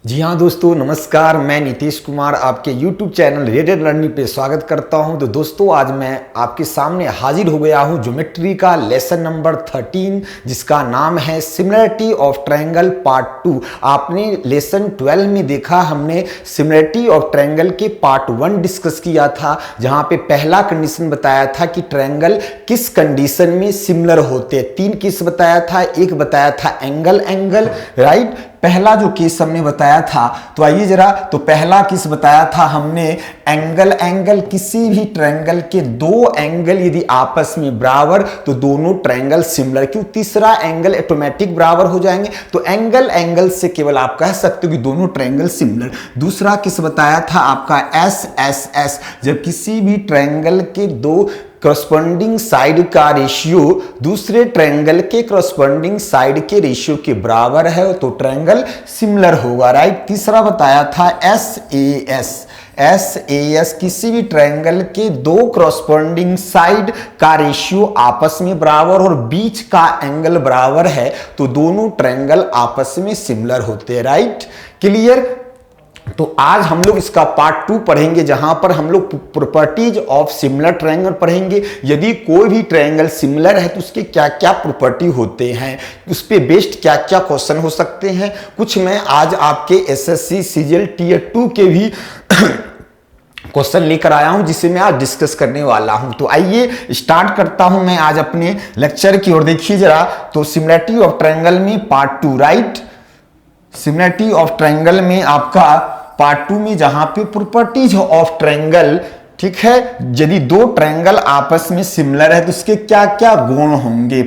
जी हाँ दोस्तों, नमस्कार। मैं नीतीश कुमार आपके YouTube चैनल रेडियल लर्निंग पे स्वागत करता हूं। तो दोस्तों, आज मैं आपके सामने हाजिर हो गया हूं ज्योमेट्री का लेसन नंबर 13, जिसका नाम है सिमिलरिटी ऑफ ट्रायंगल पार्ट 2। आपने लेसन 12 में देखा, हमने सिमिलरिटी ऑफ ट्रायंगल के पार्ट 1 डिस्कस किया था, जहां पे पहला कंडीशन बताया था कि ट्रायंगल किस कंडीशन में सिमिलर होते। 3 केस बताया था, एक बताया था एंगल, राइट। पहला जो केस हमने बताया था, तो आइए जरा, तो पहला केस बताया था हमने एंगल, किसी भी ट्रायंगल के दो एंगल यदि आपस में बराबर तो दोनों ट्रायंगल सिमिलर। क्यों? तीसरा एंगल ऑटोमेटिक बराबर हो जाएंगे, तो एंगल से केवल आप कह सकते हो कि दोनों ट्रायंगल सिमिलर। दूसरा केस बताया था आपका एस, जब किसी भी ट्रायंगल के दो करस्पॉन्डिंग साइड का रेशियो दूसरे ट्रायंगल के करस्पॉन्डिंग साइड के रेशियो के बराबर है तो ट्रायंगल सिमिलर होगा, राइट। तीसरा बताया था एस, किसी भी ट्रायंगल के दो करस्पॉन्डिंग साइड का रेशियो आपस में बराबर और बीच का एंगल बराबर है तो दोनों ट्रायंगल आपस में सिमिलर होते हैं, राइट। क्लियर? तो आज हम लोग इसका पार्ट 2 पढ़ेंगे, जहां पर हम लोग प्रॉपर्टीज ऑफ सिमिलर ट्रायंगल पढ़ेंगे। यदि कोई भी ट्रायंगल सिमिलर है तो उसके क्या क्या प्रॉपर्टी होते हैं, उस पे बेस्ड क्या क्या क्वेश्चन हो सकते हैं। कुछ मैं आज आपके एसएससी सीजीएल टीयर 2 के भी क्वेश्चन लेकर आया हूं, जिसे मैं आज डिस्कस करने वाला हूं। तो आइए स्टार्ट करता हूं मैं आज अपने लेक्चर की ओर। देखिए जरा, तो सिमिलरिटी ऑफ ट्रायंगल में part 2, right. Similarity of triangle में आपका पार्ट 2 में जहां पे प्रॉपर्टीज ऑफ ट्रायंगल, ठीक है, यदि दो ट्रायंगल आपस में सिमिलर है तो उसके क्या क्या गुण होंगे।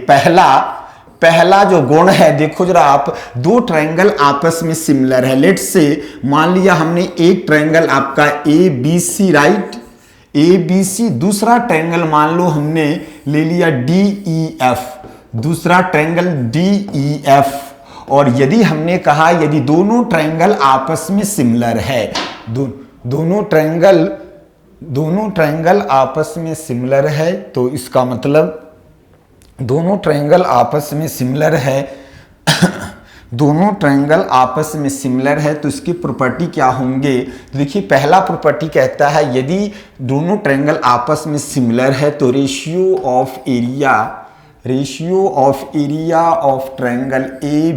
पहला जो गुण है, देखो जरा आप, दो ट्रायंगल आपस में सिमिलर है। लेट्स से मान लिया हमने एक ट्रायंगल आपका ए बी सी, राइट, ए बी सी। दूसरा ट्रायंगल मान लो हमने ले लिया डी ई एफ, दूसरा ट्रायंगल डी ई एफ। और यदि हमने कहा यदि दोनों ट्रायंगल आपस में सिमिलर है, दोनों ट्रायंगल आपस में सिमिलर है, तो इसका मतलब दोनों ट्रायंगल आपस में सिमिलर है दोनों ट्रायंगल आपस में सिमिलर है तो इसकी प्रॉपर्टी क्या होंगे। तो देखिए, पहला प्रॉपर्टी कहता है यदि दोनों ट्रायंगल आपस में सिमिलर है तो ratio of area of triangle A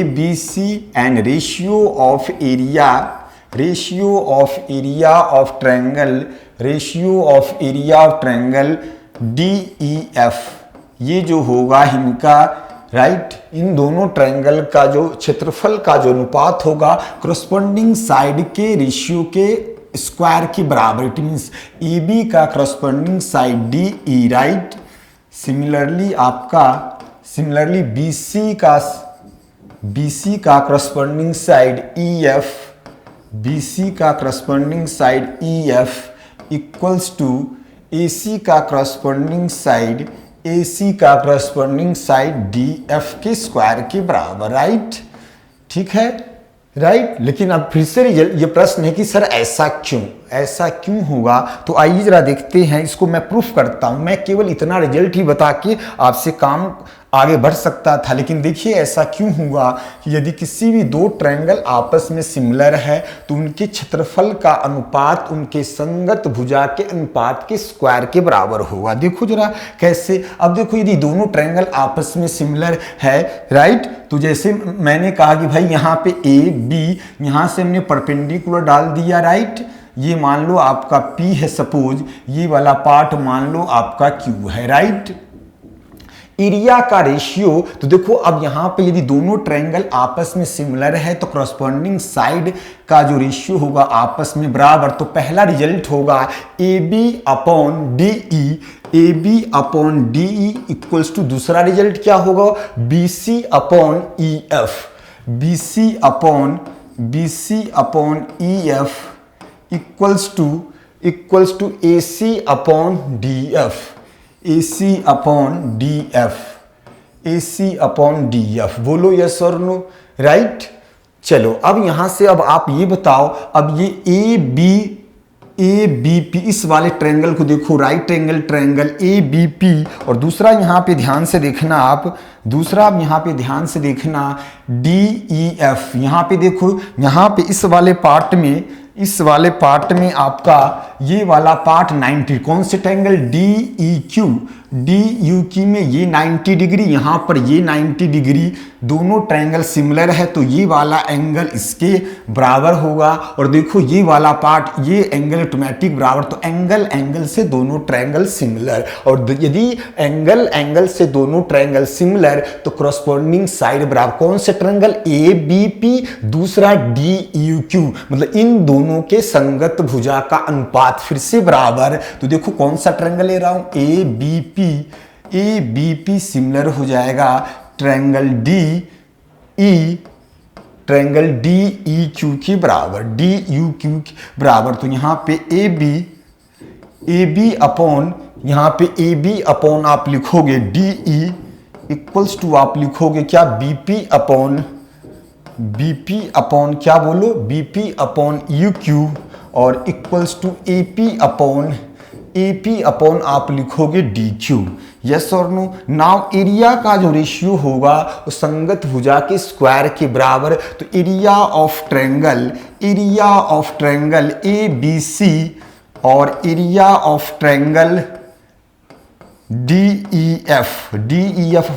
B C and ratio of area of triangle D E F, ये जो होगा इनका, राइट, इन दोनों ट्रायंगल का जो क्षेत्रफल का जो अनुपात होगा करस्पॉन्डिंग साइड के रेशियो के स्क्वायर के बराबर। इट मीन्स ए बी का corresponding side D E, right. Similarly BC का corresponding side EF, equals to AC का करस्पॉन्डिंग साइड DF के स्क्वायर के बराबर, राइट। ठीक है, राइट। लेकिन अब फिर से ये प्रश्न है कि सर ऐसा क्यों होगा। तो आइए जरा देखते हैं, इसको मैं प्रूफ करता हूं। मैं केवल इतना रिजल्ट ही बता के आपसे काम आगे बढ़ सकता था, लेकिन देखिए ऐसा क्यों हुआ कि यदि किसी भी दो ट्रायंगल आपस में सिमिलर है तो उनके क्षेत्रफल का अनुपात उनके संगत भुजा के अनुपात के स्क्वायर के बराबर होगा। देखो जरा कैसे। अब देखो, यदि दोनों ट्रायंगल आपस में सिमिलर है, राइट, तो जैसे मैंने कहा कि भाई यहाँ पे ए बी, यहाँ से हमने परपेंडिकुलर डाल दिया, राइट। ये मान लो आपका P है, सपोज ये वाला पार्ट मान लो आपका Q है, राइट। एरिया का रेशियो, तो देखो अब यहाँ पे यदि दोनों ट्रायंगल आपस में सिमिलर है तो करस्पॉन्डिंग साइड का जो रेशियो होगा आपस में बराबर। तो पहला रिजल्ट होगा AB upon DE equals to, दूसरा रिजल्ट क्या होगा, BC upon EF equals to AC upon DF। बोलो यस और नो, राइट। चलो अब यहां से अब आप ये बताओ, अब ये ए बी पी, इस वाले ट्रायंगल को देखो, right angle triangle A B P. और दूसरा यहाँ पे ध्यान से देखना आप, दूसरा आप यहाँ पे ध्यान से देखना डी ई एफ। यहाँ पे देखो, यहाँ पे इस वाले पार्ट में, इस वाले पार्ट में आपका ये वाला पार्ट 90, कौन से triangle D E Q, D you की में ये 90 डिग्री, यहाँ पर ये 90 डिग्री, दोनों ट्रायंगल सिमिलर है तो ये वाला एंगल इसके बराबर होगा। और देखो ये वाला पार्ट, ये एंगल ऑटोमेटिक बराबर, तो एंगल एंगल से दोनों ट्रायंगल सिमिलर। और यदि एंगल एंगल से दोनों ट्रायंगल सिमिलर तो करस्पॉन्डिंग साइड बराबर, कौन से ट्रायंगल ए बी पी, दूसरा डी यू क्यू, मतलब इन दोनों के संगत भुजा का अनुपात फिर से बराबर। तो देखो कौन सा ट्रायंगल ले रहा हूं, A B P, A B P similar हो जाएगा triangle D E, triangle D E Q के बराबर, डी यू क्यू के बराबर। तो यहाँ पे ए बी अपॉन, यहाँ पे ए बी अपॉन आप लिखोगे डी ई इक्वल्स टू आप लिखोगे क्या, बीपी अपॉन क्या बोलो, बीपी अपॉन यू क्यू, और इक्वल्स टू एपी अपॉन आप लिखोगे डी क्यू। यस और नो। नाउ एरिया का जो रेशियो होगा वो संगत भुजा के स्क्वायर के बराबर। तो area of triangle A B C और area of triangle D E F.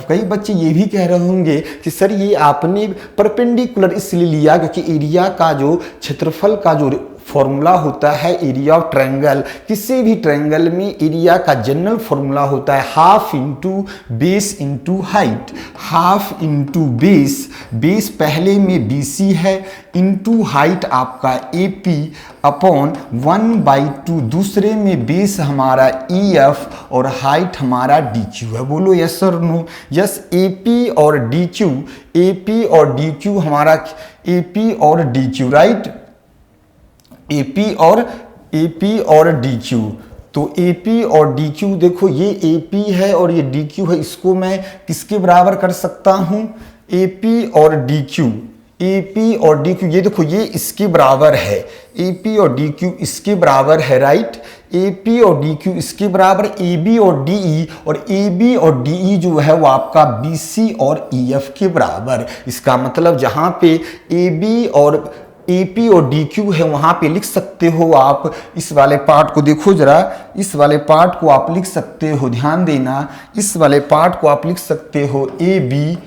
कई बच्चे ये भी कह रहे होंगे कि सर ये आपने परपेंडिकुलर इसलिए लिया क्योंकि एरिया का जो क्षेत्रफल का जो फॉर्मूला होता है एरिया ऑफ ट्रायंगल, किसी भी ट्रायंगल में एरिया का जनरल फॉर्मूला होता है half into base into height, half into base पहले में बीसी है, इंटू हाइट आपका एपी अपॉन 1/2, दूसरे में बेस हमारा ईएफ और हाइट हमारा डीक्यू है। बोलो यस और नो। यस, एपी और डीक्यू, एपी और डीक्यू हमारा, एपी और डीक्यू, राइट, एपी और डीक्यू। तो एपी और डीक्यू देखो, ये एपी है और ये डीक्यू है, इसको मैं किसके बराबर कर सकता हूं, एपी और डीक्यू, एपी और डीक्यू। ये देखो ये इसके बराबर है, एपी और डीक्यू इसके बराबर है, राइट, एपी और डीक्यू इसके बराबर, एबी और डीई, और एबी और डीई जो है वो आपका बीसी और ईएफ के बराबर। इसका मतलब जहां पे एबी और एपी और डीक्यू है वहां पे लिख सकते हो आप, इस वाले पार्ट को देखो जरा, इस वाले पार्ट को आप लिख सकते हो, ध्यान देना, इस वाले पार्ट को आप लिख सकते हो ए बी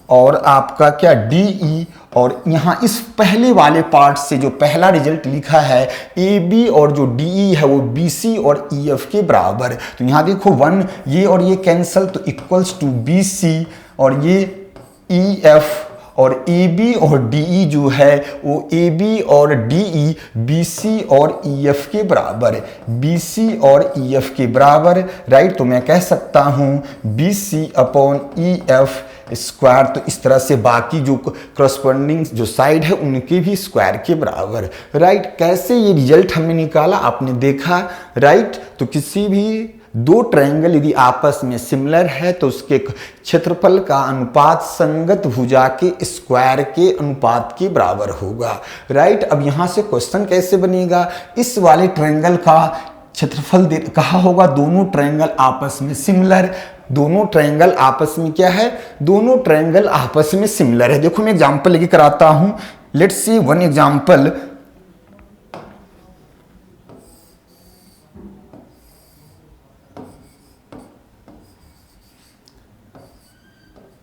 और आपका क्या डीई, और यहाँ इस पहले वाले पार्ट से जो पहला रिजल्ट लिखा है ए बी और जो डीई है वो बीसी और ईएफ के बराबर। तो यहाँ देखो 1 ये और ये कैंसल, तो इक्वल्स टू बीसी और ये ईएफ, और ए बी और डीई जो है वो ए बी और डीई बीसी और ईएफ के बराबर है, बीसी और ईएफ के बराबर, राइट। तो मैं कह सकता हूं बीसी अपॉन ईएफ स्क्वायर। तो इस तरह से बाकी जो करस्पॉन्डिंग जो साइड है उनके भी स्क्वायर के बराबर, राइट। कैसे ये रिजल्ट हमने निकाला आपने देखा, राइट। तो किसी भी दो ट्रायंगल यदि आपस में सिमिलर है तो उसके क्षेत्रफल का अनुपात संगत भुजा के स्क्वायर के अनुपात के बराबर होगा, राइट। अब यहां से क्वेश्चन कैसे बनेगा, इस वाले ट्रायंगल का क्षेत्रफल कहा होगा, दोनों ट्रायंगल आपस में सिमिलर, दोनों ट्रायंगल आपस में क्या है, दोनों ट्रायंगल आपस में सिमिलर है। देखो मैं एग्जांपल लेके कराता हूं, let's see one example.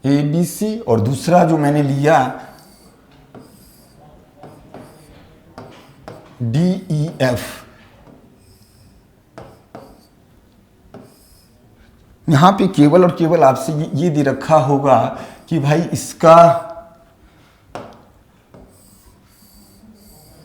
A B C और दूसरा जो मैंने लिया डी ई एफ। यहां पे केवल और केवल आपसे ये दे रखा होगा कि भाई इसका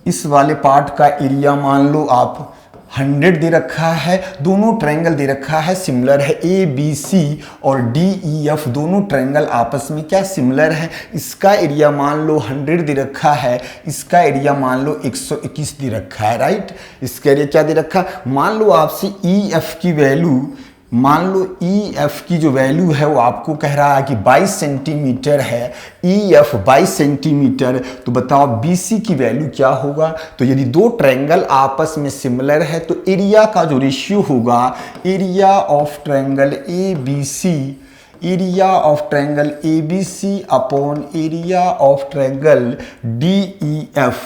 इस वाले पार्ट का एरिया मान लो आप 100 दे रखा है, दोनों ट्रायंगल दे रखा है सिमिलर है, ए बी सी और डी ई एफ दोनों ट्रायंगल आपस में क्या सिमिलर है। इसका एरिया मान लो 100 दे रखा है, इसका एरिया मान लो 121 दे रखा है, राइट। इसका एरिया क्या दे रखा, मान लो आपसे ई एफ की वैल्यू मान लो ई एफ की जो वैल्यू है वो आपको कह रहा है कि 22 सेंटीमीटर है, ई एफ 22 सेंटीमीटर, तो बताओ बी सी की वैल्यू क्या होगा। तो यदि दो ट्रायंगल आपस में सिमिलर है तो एरिया का जो रेशियो होगा, area of triangle A B C, area of triangle A B C upon area of triangle D E F,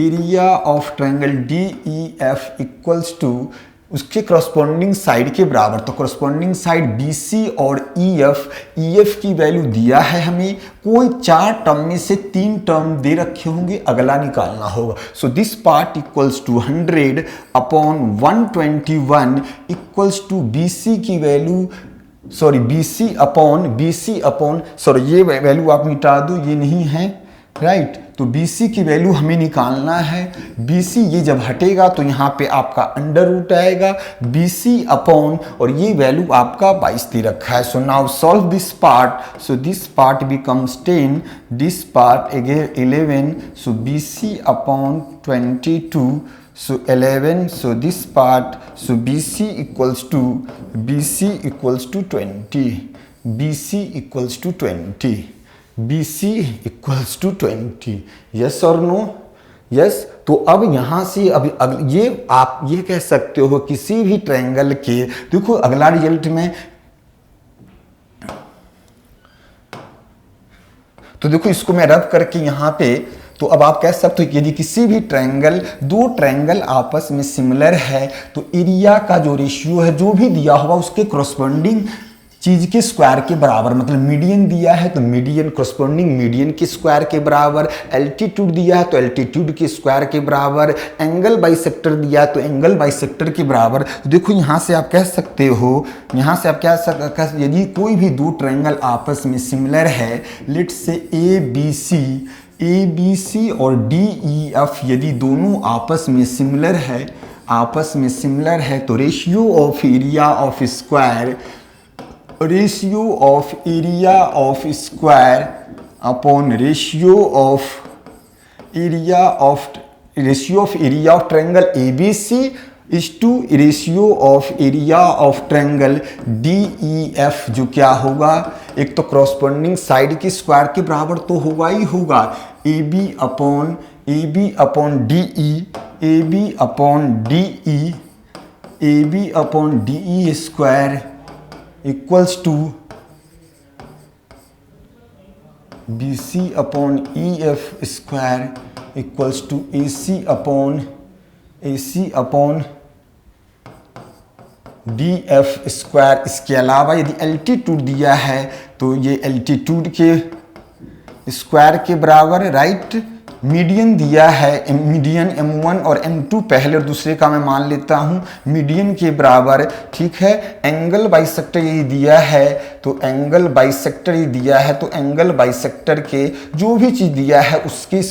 area of triangle D E F equals to उसके corresponding side के बराबर। तो corresponding side B C और E F की value दिया है हमें, कोई 4 टर्म में से 3 टर्म दे रखे होंगे, अगला निकालना होगा। So this part equals to 100 upon 121 equals to B C की value, sorry B C upon sorry ये वैल्यू आप मिटा दो, ये नहीं है, राइट। तो BC की वैल्यू हमें निकालना है। BC ये जब हटेगा तो यहाँ पे आपका अंडर रूट आएगा, BC अपॉन, और ये वैल्यू आपका 22 दे रखा है। So now solve this part, so this part becomes 10, this part again 11, so BC upon 22, so 11, so this part, so BC equals to 20, BC equals to 20, BC equals to 20, yes or no? Yes yes? तो अब यहां से अब ये आप ये कह सकते हो किसी भी ट्रायंगल के, देखो अगला रिजल्ट में, तो देखो इसको मैं रब करके यहां पे, तो अब आप कह सकते हो कि यदि किसी भी ट्रायंगल, दो ट्रायंगल आपस में सिमिलर है तो एरिया का जो रेशियो है जो भी दिया होगा उसके करस्पॉन्डिंग चीज के स्क्वायर के बराबर, मतलब मीडियन दिया है तो मीडियन करस्पॉन्डिंग मीडियन के स्क्वायर के बराबर, एल्टीट्यूड दिया है तो एल्टीट्यूड के स्क्वायर के बराबर, एंगल बाइसेक्टर दिया है तो एंगल बाइसेक्टर के बराबर। तो देखो यहाँ से आप कह सकते हो, यहाँ से आप क्या सकते, यदि कोई भी दो ट्रायंगल आपस में सिमिलर है, let's say A B C और डी ई एफ, यदि दोनों आपस में सिमिलर है तो ratio of area of square, ratio of area of square upon ratio of area of triangle A B C is to ratio of area of triangle D E F, जो क्या होगा, एक तो करस्पॉन्डिंग साइड के square के बराबर तो होगा ही होगा, A B upon D E, A B upon D E square equals to B C upon E F square equals to A C upon D F square. इसके अलावा यदि एल्टीट्यूड दिया है तो ये एल्टीट्यूड के स्क्वायर के बराबर, राइट। मीडियन दिया है, मीडियन m1 और m2 पहले और दूसरे का मैं मान लेता हूँ, मीडियन के बराबर, ठीक है। एंगल बाइसेक्टर ये दिया है तो एंगल बाइसेक्टर के जो भी चीज़ दिया है उसके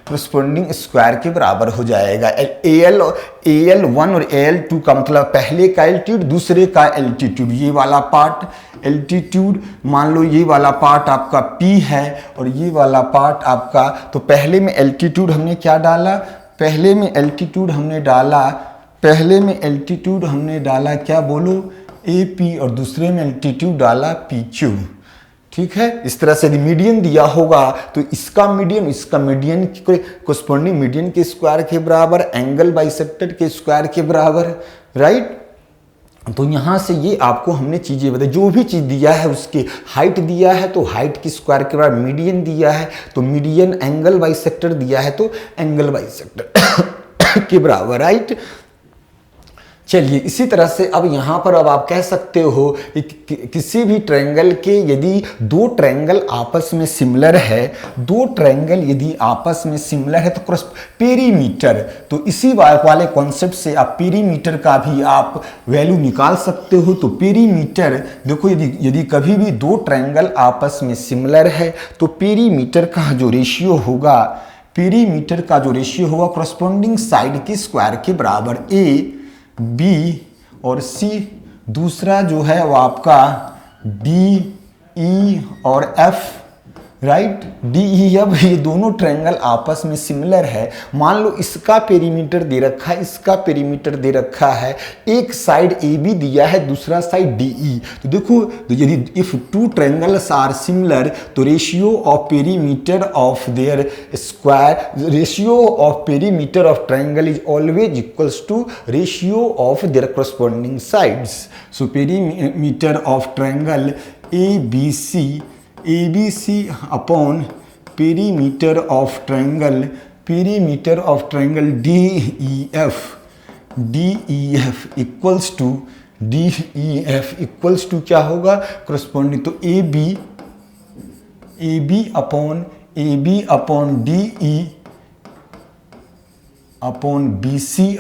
करस्पॉन्डिंग स्क्वायर के बराबर हो जाएगा। AL1 और AL2 का मतलब पहले का एल्टीट्यूड दूसरे का एल्टीट्यूड, ये वाला पार्ट एल्टीट्यूड, मान लो ये वाला पार्ट आपका P है और ये वाला पार्ट आपका, तो पहले में एल्टीट्यूड हमने क्या डाला, पहले में एल्टीट्यूड हमने डाला क्या बोलो, AP, और दूसरे में एल्टीट्यूड डाला PQ, ठीक है। इस तरह से यदि मीडियन दिया होगा तो इसका मीडियन करस्पॉन्डिंग मीडियन के स्क्वायर के बराबर, एंगल बाइसेक्टर के स्क्वायर के बराबर, राइट। तो यहां से ये आपको हमने चीजें बताई, जो भी चीज दिया है उसके हाइट दिया है तो हाइट की स्क्वायर के बराबर, मीडियन दिया है तो मीडियन, एंगल बाइसेक्टर दिया है तो एंगल बाइसेक्टर के बराबर, राइट। चलिए इसी तरह से अब यहाँ पर अब आप कह सकते हो कि किसी भी ट्रायंगल के यदि दो ट्रायंगल आपस में सिमिलर है, तो पेरीमीटर, तो इसी वाले कॉन्सेप्ट से आप पेरीमीटर का भी आप वैल्यू निकाल सकते हो। तो पेरीमीटर देखो, यदि कभी भी दो ट्रायंगल आपस में सिमिलर है तो पेरीमीटर का जो रेशियो होगा, करस्पॉन्डिंग साइड के स्क्वायर के बराबर, ए बी और सी, दूसरा जो है वो आपका डी ई और F, right, D E F, ये दोनों ट्रायंगल आपस में सिमिलर है। मान लो इसका पेरीमीटर दे रखा है, इसका पेरीमीटर दे रखा है, एक साइड ए बी दिया है, दूसरा साइड डी ई। तो देखो, तो यदि if two triangles are similar तो ratio of perimeter of their square, ratio of perimeter of triangle is always equals to ratio of their corresponding sides. So perimeter of triangle ABC upon perimeter of triangle DEF equals to क्या होगा, corresponding तो AB upon DE upon BC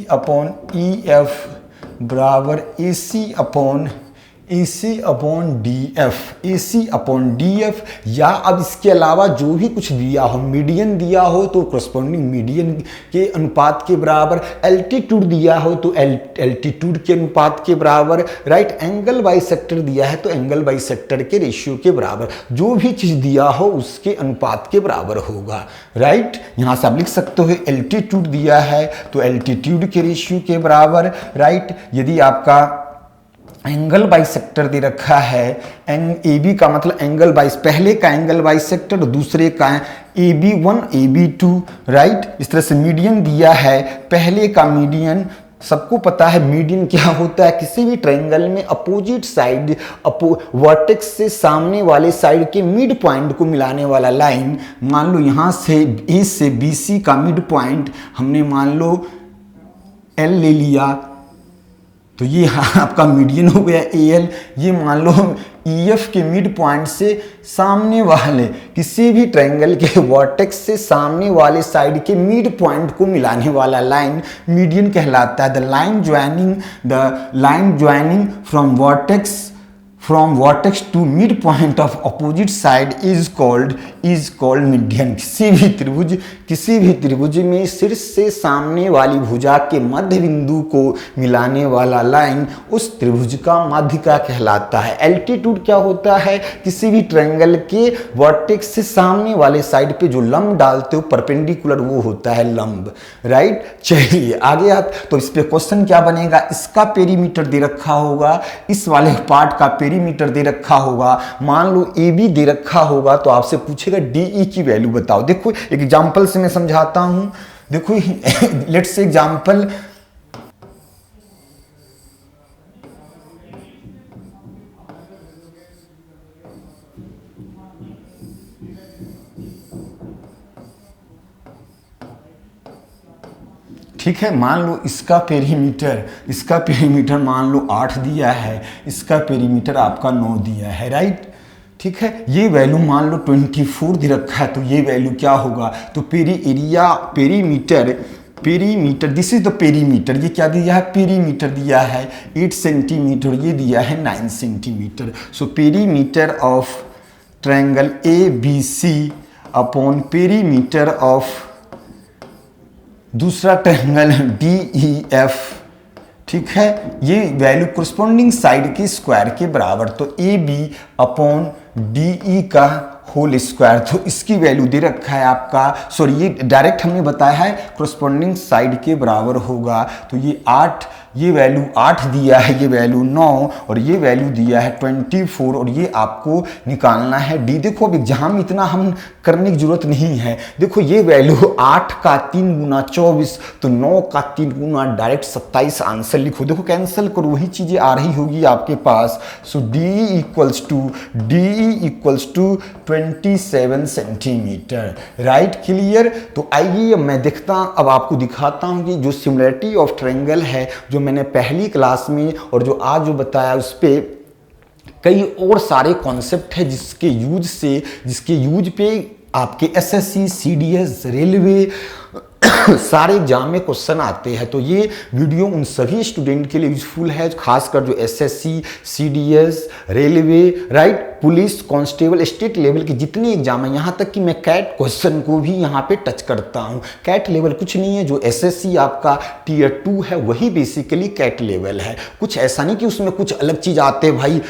upon EF बराबर AC upon DF। या अब इसके अलावा जो भी कुछ दिया हो, मीडियन दिया हो तो corresponding मीडियन के अनुपात के बराबर, एल्टीट्यूड दिया हो तो एल्टीट्यूड के अनुपात के बराबर, राइट, एंगल बाइसेक्टर दिया है तो एंगल बाइसेक्टर के रेशियो के बराबर, जो भी चीज दिया हो उसके अनुपात के बराबर होगा, राइट। यहां से आप लिख सकते हो एल्टीट्यूड दिया है तो एल्टीट्यूड के रेशियो के बराबर, राइट। यदि आपका एंगल बाइसेक्टर दे रखा है, AB का मतलब एंगल बाइस, पहले का एंगल बाइसेक्टर, दूसरे का AB1 AB2, राइट। इस तरह से मीडियन दिया है, पहले का मीडियन, सबको पता है मीडियन क्या होता है, किसी भी ट्रायंगल में अपोजिट साइड वर्टेक्स से सामने वाले साइड के मिड पॉइंट को मिलाने वाला लाइन। मान लो यहां से A से BC का मिड पॉइंट हमने मान लो L ले लिया, तो ये आपका मीडियन हो गया AL। ये मान लो EF के मिड पॉइंट से सामने वाले किसी भी ट्रायंगल के वर्टेक्स से सामने वाले साइड के मिड पॉइंट को मिलाने वाला लाइन मीडियन कहलाता है। The line joining from vertex to mid point of opposite side is called median. किसी भी त्रिभुज में शीर्ष से सामने वाली भुजा के मध्य बिंदु को मिलाने वाला लाइन उस त्रिभुज का माध्यिका कहलाता है। एल्टीट्यूड क्या होता है, किसी भी ट्रायंगल के वर्टेक्स से सामने वाले साइड पे जो लंब डालते हो परपेंडिकुलर, वो होता है लंब, राइट। चलिए आगे तो इस पे क्वेश्चन क्या बनेगा, इसका पेरीमीटर दे रखा होगा, इस वाले पार्ट का पेरीमीटर दे रखा होगा, मान लो AB दे रखा होगा, तो आपसे पूछेगा DE की वैल्यू बताओ। देखो एक एग्जांपल से मैं समझाता हूं, देखो लेट्स से एग्जांपल, ठीक है। मान लो इसका पेरीमीटर मान लो 8 दिया है, इसका पेरीमीटर आपका 9 दिया है, राइट, ठीक है। ये वैल्यू मान लो 24 दे रखा है, तो ये वैल्यू क्या होगा, तो perimeter this is the perimeter, ये क्या दिया है, पेरीमीटर दिया है 8 सेंटीमीटर, ये दिया है 9 centimetre. So perimeter of triangle ABC upon perimeter of दूसरा ट्रायंगल DEF, ठीक है, ये वैल्यू कोरस्पोंडिंग साइड के स्क्वायर के बराबर, तो AB अपॉन DE का होल स्क्वायर, तो इसकी वैल्यू दे रखा है आपका, सॉरी ये डायरेक्ट हमने बताया है कोरस्पोंडिंग साइड के बराबर होगा, तो ये 8, ये वैल्यू 8 दिया है, ये वैल्यू 9 और ये वैल्यू दिया है 24 और ये आपको निकालना है D। देखो अब एग्जाम में इतना हम करने की जरूरत नहीं है, देखो ये वैल्यू 8 का 3 गुना 24, तो 9 का 3 गुना डायरेक्ट 27 आंसर लिखो। देखो कैंसिल करो, वही चीजें आ रही होगी आपके पास। So DE equals to 27 centimetre, right, clear. तो आइए अब मैं अब आपको दिखाता हूं कि जो सिमिलरिटी ऑफ ट्रायंगल है, जो मैंने पहली क्लास में और जो आज जो बताया उस पे कई और सारे कॉन्सेप्ट है जिसके यूज पे आपके SSC, CDS, रेलवे सारे एग्जाम में क्वेश्चन आते हैं। तो ये वीडियो उन सभी स्टूडेंट के लिए यूजफुल है, खासकर जो SSC, CDS, railway, right, police, constable, state level के जितने एग्जाम है, यहाँ तक कि मैं कैट क्वेश्चन को भी यहाँ पे टच करता हूँ। कैट लेवल कुछ नहीं है, जो SSC आपका Tier 2 है वही बेसिकली कैट लेवल है, कुछ ऐसा नहीं कि उसमें कुछ अलग चीज आते भाई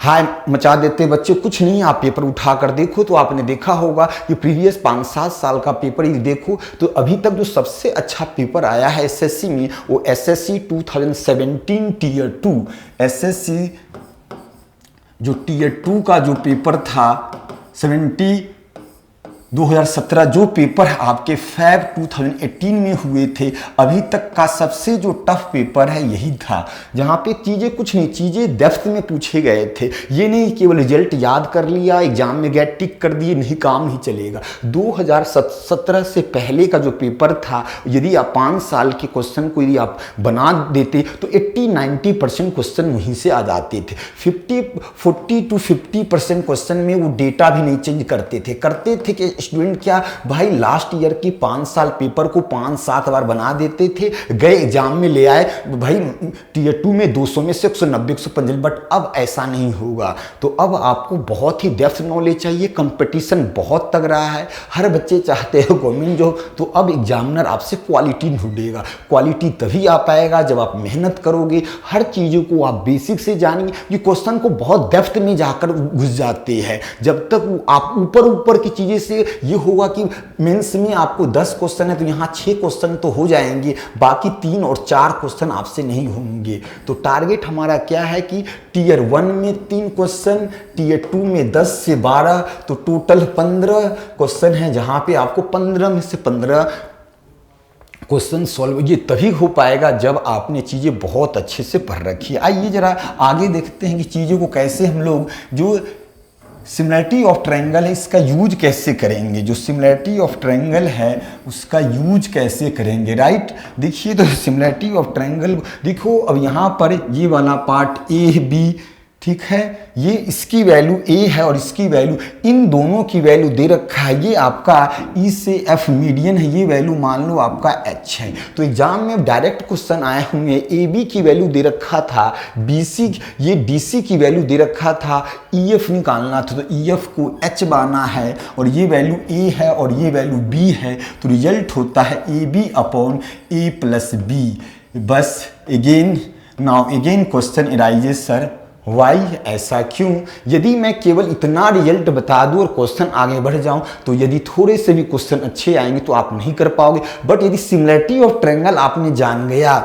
हाय मचा देते बच्चे, कुछ नहीं, आप पेपर उठा कर देखो तो आपने देखा होगा कि प्रीवियस 5-7 साल का पेपर ही देखो तो अभी तक जो सबसे अच्छा पेपर आया है एसएससी में वो एसएससी 2017 टीयर 2, एसएससी जो टीयर 2 का जो पेपर था 2017 जो पेपर आपके फैब 2018 में हुए थे, अभी तक का सबसे जो टफ पेपर है यही था, जहाँ पे चीज़ें कुछ नहीं, चीज़ें डेप्थ में पूछे गए थे। ये नहीं केवल रिजल्ट याद कर लिया, एग्जाम में गए टिक कर दिए, नहीं, काम नहीं चलेगा। 2017 से पहले का जो पेपर था, यदि आप 5 साल के क्वेश्चन को यदि आप बना देते तो 80-90% क्वेश्चन वहीं से आ जाते थे। 40 to 50% क्वेश्चन में वो डेटा भी नहीं चेंज करते थे कि स्टूडेंट क्या भाई लास्ट ईयर की 5 साल पेपर को 5-7 बार बना देते थे, गए एग्जाम में ले आए भाई टीयर 2 में 200 में से 190-195, बट अब ऐसा नहीं होगा। तो अब आपको बहुत ही डेप्थ नॉलेज चाहिए, कंपटीशन बहुत तगड़ा है, हर बच्चे चाहते हो गवर्नमेंट जॉब, तो अब एग्जामिनर आपसे क्वालिटी ढूंढेगा। क्वालिटी तभी आ पाएगा जब आप मेहनत करोगे, हर चीज़ों को आप बेसिक से जानेंगे। ये क्वेश्चन को बहुत डेप्थ में जाकर घुस जाते हैं, जब तक आप ऊपर की चीज़ें से ये होगा कि मेंस में आपको 10 क्वेश्चन है तो यहाँ 6 क्वेश्चन तो हो जाएंगे, बाकी 3 और 4 क्वेश्चन आपसे नहीं होंगे। तो टारगेट हमारा क्या है कि टीयर 1 में 3 क्वेश्चन, टीयर 2 में 10 से 12, तो टोटल 15 क्वेश्चन है, जहाँ पे आपको 15 में से 15 क्वेश्चन सॉल्व, ये तभी हो पाएगा जब आपने चीज़ें बहुत अच्छे से पढ़ रखी है। आइए जरा आगे देखते हैं कि चीज़ों को कैसे हम लोग जो सिमिलरिटी ऑफ ट्रायंगल है इसका यूज कैसे करेंगे, जो सिमिलरिटी ऑफ ट्रायंगल है उसका यूज कैसे करेंगे, राइट। देखिए तो सिमिलरिटी ऑफ ट्रायंगल देखो, अब यहाँ पर ये वाला पार्ट ए बी, ठीक है, ये इसकी वैल्यू ए है और इसकी वैल्यू, इन दोनों की वैल्यू दे रखा है, ये आपका ई से एफ मीडियन है, ये वैल्यू मान लो आपका एच है। तो एग्जाम में डायरेक्ट क्वेश्चन आए होंगे, ए बी की वैल्यू दे रखा था, बी सी ये डी सी की वैल्यू दे रखा था, ई एफ निकालना था, तो ई एफ को एच बाना है और ये वैल्यू ए है और ये वैल्यू बी है, तो रिजल्ट होता है A B upon A plus B. बस again now again question arises sir why, ऐसा क्यों। यदि मैं केवल इतना रिजल्ट बता दूं और क्वेश्चन आगे बढ़ जाऊं तो यदि थोड़े से भी क्वेश्चन अच्छे आएंगे तो आप नहीं कर पाओगे, बट यदि सिमिलरिटी ऑफ ट्रायंगल आपने जान गया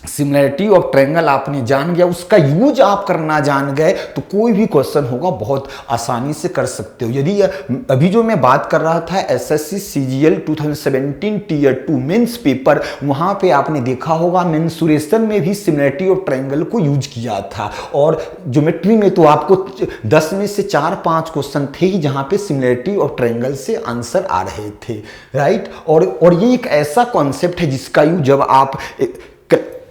सिमिलरिटी ऑफ ट्रायंगल आपने जान गया, उसका यूज आप करना जान गए तो कोई भी क्वेश्चन होगा बहुत आसानी से कर सकते हो। यदि अभी जो मैं बात कर रहा था SSC CGL 2017 tier 2 mains paper, वहां पे आपने देखा होगा मेंसुरेशन में भी सिमिलरिटी ऑफ ट्रायंगल को यूज किया था, और ज्योमेट्री में तो आपको 10 में से 4-5 क्वेश्चन थे ही जहां पे सिमिलरिटी ऑफ ट्रायंगल से आंसर आ रहे थे, राइट। और ये एक ऐसा कॉन्सेप्ट है जिसका यूज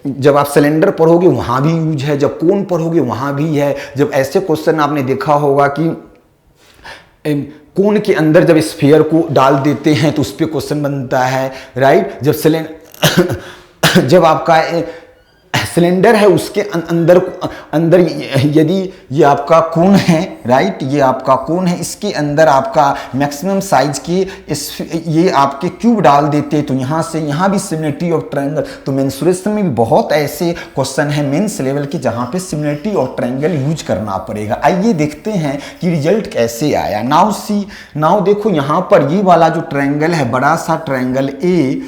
जब आप सिलेंडर पढ़ोगे वहाँ भी यूज है, जब कोन पढ़ोगे वहाँ भी है। जब ऐसे क्वेश्चन आपने देखा होगा कि कोन के अंदर जब स्फीयर को डाल देते हैं तो उस पर क्वेश्चन बनता है, राइट। जब आपका सिलेंडर है उसके अंदर यदि ये आपका कोन है, राइट, ये आपका कोन है, इसके अंदर आपका मैक्सिमम साइज के ये आपके क्यूब डाल देते तो यहाँ से यहाँ भी सिमिलरिटी ऑफ ट्रायंगल। तो मेंसुरेशन में भी बहुत ऐसे क्वेश्चन है मेंस लेवल के जहाँ पे सिमिलरिटी ऑफ ट्रायंगल यूज करना पड़ेगा। आइए देखते हैं कि रिजल्ट कैसे आया। नाउ देखो यहाँ पर ये वाला जो ट्रायंगल है, बड़ा सा ट्रायंगल ए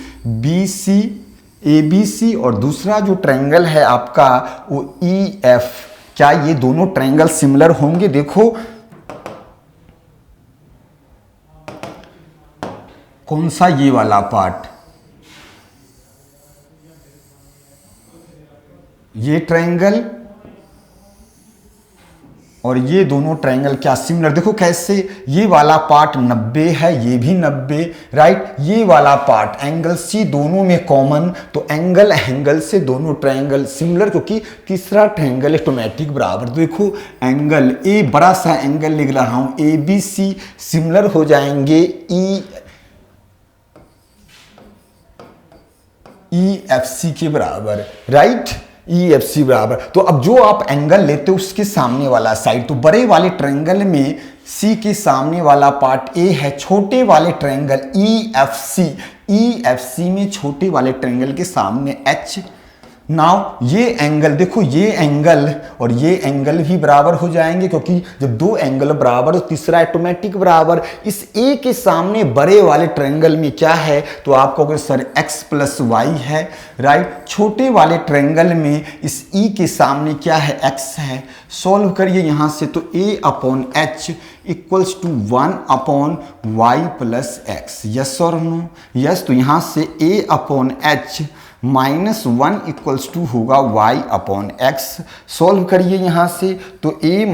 बी सी और दूसरा जो ट्रायंगल है आपका वो ई एफ, क्या ये दोनों ट्रायंगल सिमिलर होंगे। देखो कौन सा, ये वाला पार्ट, ये ट्रायंगल और ये दोनों ट्रायंगल क्या सिमिलर। देखो कैसे, ये वाला पार्ट 90 है, ये भी 90, राइट। ये वाला पार्ट एंगल सी दोनों में कॉमन, तो एंगल से दोनों ट्रायंगल सिमिलर, क्योंकि तीसरा ट्रायंगल ऑटोमेटिक बराबर। देखो एंगल ए, बड़ा सा एंगल लिख रहा हूं, ए बी सी सिमिलर हो जाएंगे ई एफ सी के बराबर, राइट, ई एफ सी बराबर। तो अब जो आप एंगल लेते हो उसके सामने वाला साइड, तो बड़े वाले ट्रायंगल में सी के सामने वाला पार्ट ए है, छोटे वाले ट्रायंगल ई एफ सी में छोटे वाले ट्रायंगल के सामने एच, नाउ ये एंगल देखो, ये एंगल और ये एंगल भी बराबर हो जाएंगे, क्योंकि जब दो एंगल बराबर तो तीसरा ऑटोमेटिक बराबर। इस ए के सामने बड़े वाले ट्रायंगल में क्या है, तो आप कहोगे सर x प्लस वाई है, राइट। छोटे वाले ट्रायंगल में इस ई के सामने क्या है, x है। सॉल्व करिए यहां से, तो a upon h equals to 1 upon y plus x. Yes और नो? यस। तो यहां से a upon h -1 equals to होगा y अपॉन एक्स। सॉल्व करिए यहां से, तो a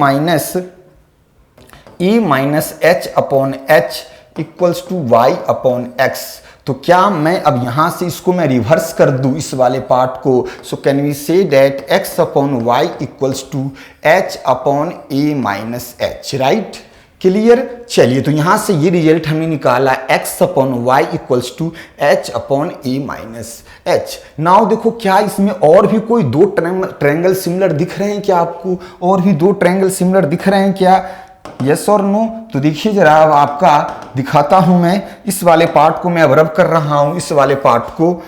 minus h upon h equals to y upon x. तो क्या मैं अब यहां से इसको मैं रिवर्स कर दूं इस वाले पार्ट को, so can we say that x upon y equals to h upon a minus h, right. Clear? चलिए, तो यहां से ये रिजल्ट हमने निकाला x upon y equals to h upon a minus h. Now देखो, क्या इसमें और भी कोई दो ट्रायंगल सिमिलर दिख रहे हैं क्या आपको? और भी दो ट्रायंगल सिमिलर दिख रहे हैं क्या? यस और नो? तो देखिए जरा, अब आपका दिखाता हूं मैं। इस वाले पार्ट को मैं अब रब कर रहा हूं, इस वाले पार्ट को।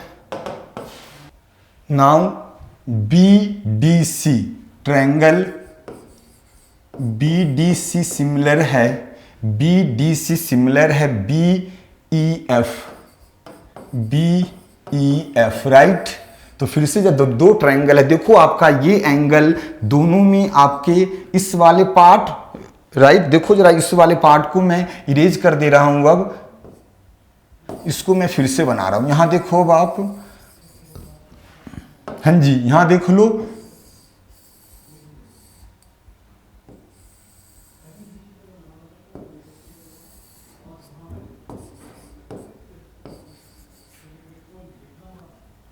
Now BDC triangle BDC similar है, BDC सिमिलर है BEF, राइट। तो फिर से जब दो ट्रायंगल है, देखो आपका ये एंगल दोनों में आपके इस वाले पार्ट, राइट। देखो जरा, इस वाले पार्ट को मैं इरेज कर दे रहा हूं, अब इसको मैं फिर से बना रहा हूं। यहां देखो अब आप, हाँ जी, यहां देख लो।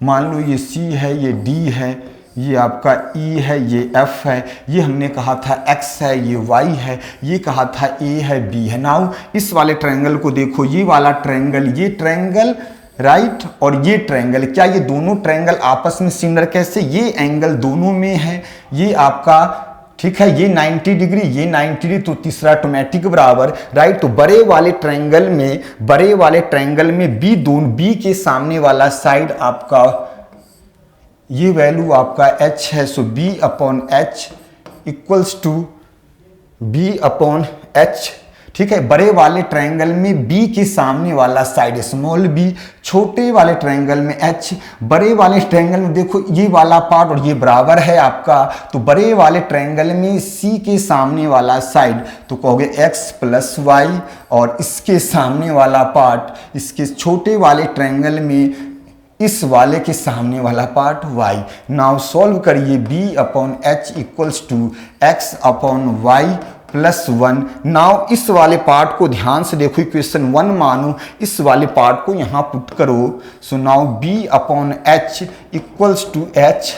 मान लो ये C है, ये D है, ये आपका E है, ये F है, ये हमने कहा था X है, ये Y है, ये कहा था A है, B है। नाउ इस वाले ट्रायंगल को देखो, ये वाला ट्रायंगल, ये ट्रायंगल, राइट, और ये ट्रायंगल, क्या ये दोनों ट्रायंगल आपस में सिमिलर? कैसे? ये एंगल दोनों में है, ये आपका, ठीक है, ये 90 डिग्री, ये 90 डिग्री, तो तीसरा ऑटोमेटिक बराबर, राइट। तो बड़े वाले ट्रायंगल में बी के सामने वाला साइड आपका, ये वैल्यू आपका h है, so b upon h equals to b upon h, ठीक है। बड़े वाले ट्रायंगल में b के सामने वाला साइड स्मॉल b, छोटे वाले ट्रायंगल में h। बड़े वाले ट्रायंगल में देखो ये वाला पार्ट और ये बराबर है आपका, तो बड़े वाले ट्रायंगल में c के सामने वाला साइड तो कहोगे x प्लस वाई, और इसके सामने वाला पार्ट, इसके छोटे वाले ट्रायंगल में इस वाले के सामने वाला पार्ट y। नाउ सॉल्व करिए, b upon h equals to x upon y plus 1। Now इस वाले पार्ट को ध्यान से देखो, इक्वेशन 1 मानो, इस वाले पार्ट को यहां पुट करो। So now b upon h equals to h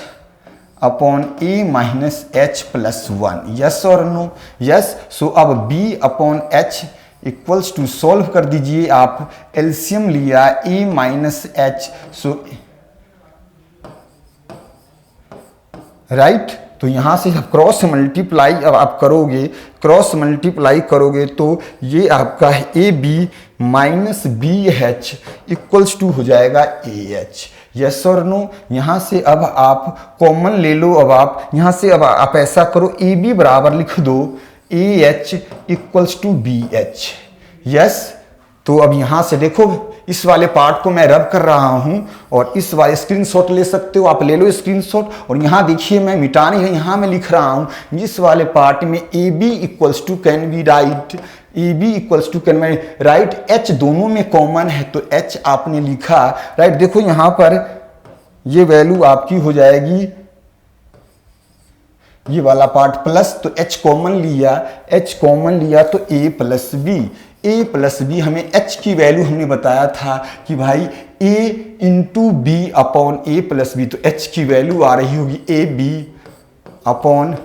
upon a minus h plus 1। Yes और नो? यस। सो अब b upon h equals to, solve कर दीजिए आप, एलसीएम लिया a minus h, so right. तो यहां से आप क्रॉस मल्टीप्लाई अब आप करोगे, तो ये आपका ए b minus b h equals to हो जाएगा ए एच। यस और नो? यहां से अब आप कॉमन ले लो, अब आप यहां से अब आप ऐसा करो, ए बी बराबर लिख दो a h equals to b h. Yes. तो अब यहां से देखो, इस वाले पार्ट को मैं रब कर रहा हूं, और इस वाले स्क्रीनशॉट ले सकते हो, आप ले लो स्क्रीनशॉट। और यहां देखिए, मैं मिटाने है, यहां मैं लिख रहा हूं इस वाले पार्ट में a B equals to can be right, A B equals to can be right, h दोनों में कॉमन है, तो एच आपने लिखा, राइट। देखो यहां पर ये वैल्यू आपकी हो जाएगी, ये वाला पार्ट प्लस, तो h कॉमन लिया तो a प्लस बी, हमें h की वैल्यू हमने बताया था कि भाई a into B upon a plus B, तो h की वैल्यू आ रही होगी A B upon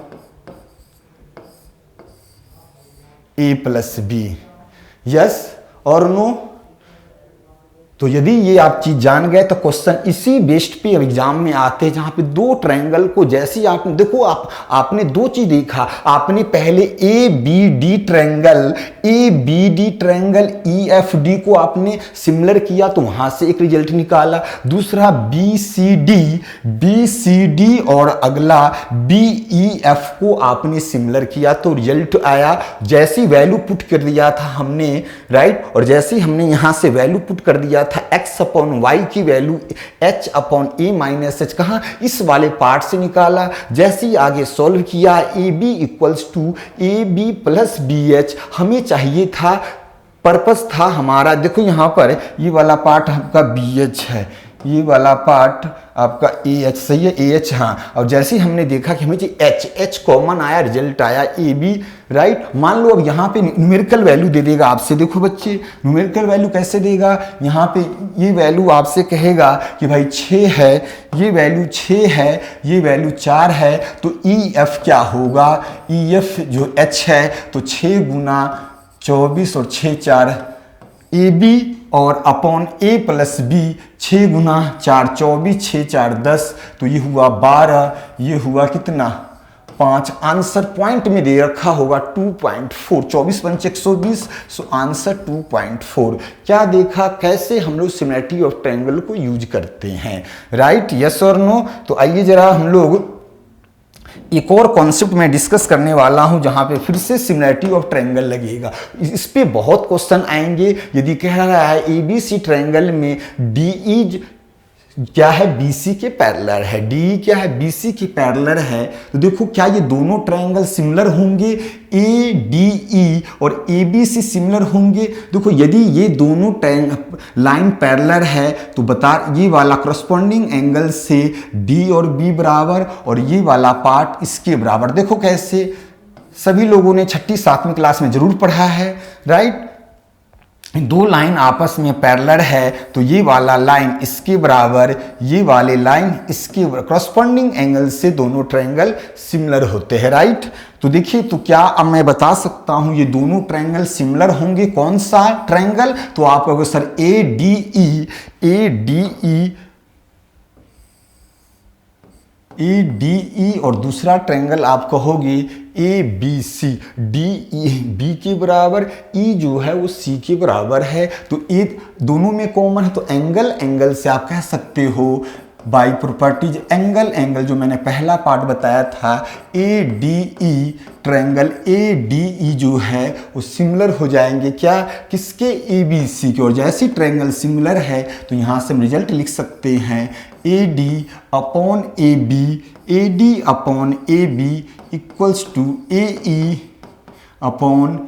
a plus B. Yes और नो? तो यदि ये आप चीज जान गए तो क्वेश्चन इसी बेस्ड पे एग्जाम में आते हैं, जहां पे दो ट्रायंगल को जैसे आपने देखो आपने दो चीज देखा, आपने पहले A B D triangle E F D को आपने सिमिलर किया तो वहां से एक रिजल्ट निकाला, दूसरा बी सी डी और अगला बी ई एफ को आपने सिमिलर किया तो रिजल्ट आया। जैसी वैल्यू पुट कर दिया था हमने, राइट, और जैसे हमने यहां से वैल्यू पुट कर दिया था x अपॉन वाई की value h upon a minus h, कहां इस वाले पार्ट से निकाला। जैसे ही आगे सॉल्व किया A B equals to A B plus B H, हमें चाहिए था, पर्पस था हमारा, देखो यहां पर ये वाला पार्ट आपका बी एच है, ये वाला पार्ट आपका ए एच, सही है, ए एच, हाँ। और जैसे ही हमने देखा कि हमें एच कॉमन आया, रिजल्ट आया ए बी, राइट। मान लो अब यहाँ पे न्यूमेरिकल वैल्यू दे देगा आपसे, देखो बच्चे न्यूमेरिकल वैल्यू कैसे देगा, यहाँ पे ये वैल्यू आपसे कहेगा कि भाई 6 है, ये वैल्यू 6 है, ये वैल्यू 4 है, तो ई एफ क्या होगा, ई एफ जो एच है तो 6 गुना 24 और 6 4 ए बी और अपॉन ए प्लस बी, 6 गुना 4 24, 6 4 10, तो ये हुआ 12, ये हुआ कितना 5। आंसर पॉइंट में दे रखा होगा 2.4, 24 पंच 120, सो आंसर 2.4। क्या देखा कैसे हम लोग सिमिलरिटी ऑफ ट्रायंगल को यूज करते हैं, राइट, यस और नो। तो आइए जरा हम लोग एक और कॉन्सेप्ट में डिस्कस करने वाला हूं जहां पे फिर से सिमिलरिटी ऑफ ट्रायंगल लगेगा। इस पे बहुत क्वेश्चन आएंगे। यदि कह रहा है एबीसी ट्रायंगल में डीई क्या है, बीसी के पैरेलल है, डी क्या है, बीसी के पैरेलल है, तो देखो क्या ये दोनों ट्रायंगल सिमिलर होंगे, ए डी ई और ए बी सी सिमिलर होंगे। देखो यदि ये दोनों लाइन पैरेलल है तो बता ये वाला करस्पॉन्डिंग एंगल से डी और बी बराबर और ये वाला पार्ट इसके बराबर। देखो कैसे, सभी लोगों ने 6ठी 7वीं क्लास में जरूर पढ़ा है, राइट। दो लाइन आपस में पैरेलल है तो ये वाला लाइन इसके बराबर, ये वाले लाइन इसके करस्पॉन्डिंग एंगल से दोनों ट्रायंगल सिमिलर होते हैं, राइट। तो देखिए, तो क्या अब मैं बता सकता हूं ये दोनों ट्रायंगल सिमिलर होंगे। कौन सा ट्रायंगल, तो आप कहोगे सर ए डी ई और दूसरा ट्रायंगल आप कहोगे A B C, D E B के बराबर, ई जो है वो सी के बराबर है, तो ए दोनों में कॉमन है, तो एंगल से आप कह सकते हो बाई प्रॉपर्टीज एंगल जो मैंने पहला पार्ट बताया था, A D E triangle A D E जो है वो सिमिलर हो जाएंगे क्या, किसके, ए बी सी के। और जैसे ट्रायंगल सिमिलर है तो यहाँ से हम रिजल्ट लिख सकते हैं A D upon A B, A D upon A B equals to A E upon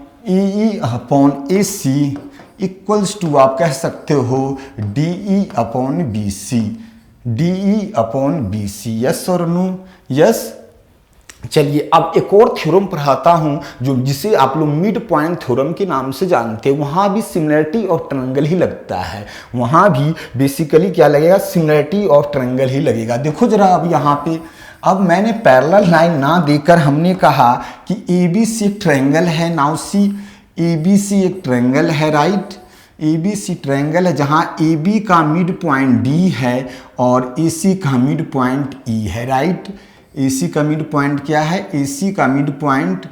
A C equals to आप कह सकते हो D E upon B C, D upon B C, yes और नो, यस। चलिए अब एक और theorem पढ़ाता हूं जो जिसे आप लोग मिड पॉइंट थ्योरम के नाम से जानते हैं। वहां भी सिमिलरिटी ऑफ ट्रायंगल ही लगता है, वहां भी बेसिकली क्या लगेगा, सिमिलरिटी ऑफ ट्रायंगल ही लगेगा। देखो जरा अब यहाँ पे, अब मैंने पैरेलल लाइन ना देकर हमने कहा कि ए बी सी ट्रायंगल है, now see A B C एक ट्रायंगल है, राइट। ए बी सी ट्रायंगल है जहां ए बी का मिड पॉइंट डी है और ए सी का मिड पॉइंट ई है, राइट। ए सी का मिड पॉइंट क्या है, ए सी का मिड पॉइंट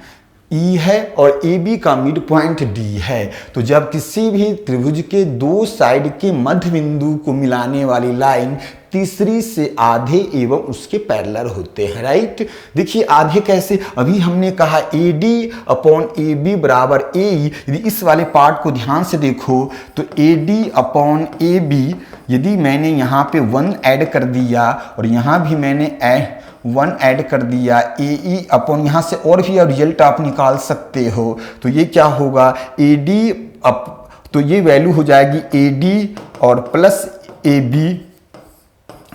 ई है और ए बी का मिड पॉइंट डी है। तो जब किसी भी त्रिभुज के दो साइड के मध्य बिंदु को मिलाने वाली लाइन तीसरी से आधे एवं उसके पैरेलल होते हैं, राइट। देखिए आधे कैसे, अभी हमने कहा A D upon A B बराबर ए ई। यदि इस वाले पार्ट को ध्यान से देखो तो A D upon A B, यदि मैंने यहाँ पे 1 ऐड कर दिया और यहाँ भी मैंने 1 ऐड कर दिया, ए ई अपॉन यहाँ से और भी रिजल्ट आप निकाल सकते हो, तो ये क्या होगा ए डी तो ये वैल्यू हो जाएगी ए डी और plus A B